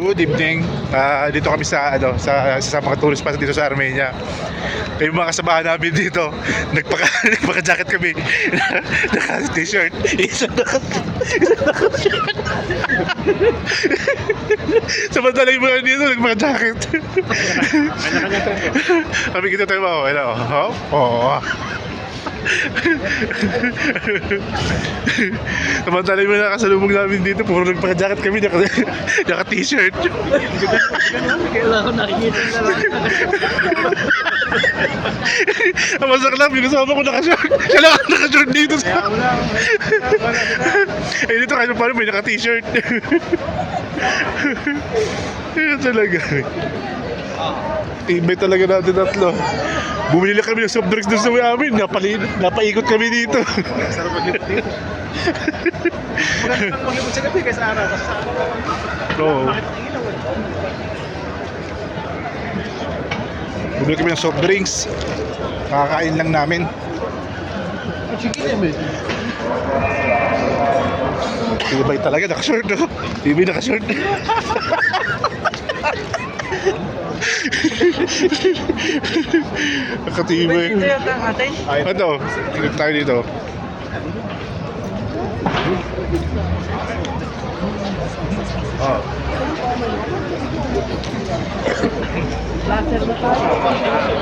Good evening. Dito kami sa sa mga tourist spot dito sa Armenia. Yung mga kasamahan namin dito, nagpaka-jacket kami. Naka-t-shirt. Isa naka-shirt. Samantala yung mga dito, nagpaka-jacket. Kami kita tayo ba? Oo. Samantala yung mga nakasalubong namin dito, puro nagpaka-jacket kami, naka-t-shirt. Kailangan nakikita na lang. Ang masak lang, yung kasama ko naka-short. Siya lang ang naka-short dito. Eh dito kahit paano may naka-t-shirt. Yan talaga. Tibay talaga natin tatlo. Bumili lang kami ng soft drinks doon sa may amin. Napaikot kami dito. Sarap mag-ibot dito. Maganda mag-ibot sa gabi kaysa araw. Kasi sa araw, Oo. bakit ang ilaw? Bumili kami ng soft drinks. Kakakain lang namin. Chicken naman. Tibay talaga, naka-short. No? Tibay naka-short. Nakatibay. Ito yata ate. Ano? Tignan tayo dito. Laser ba tayo?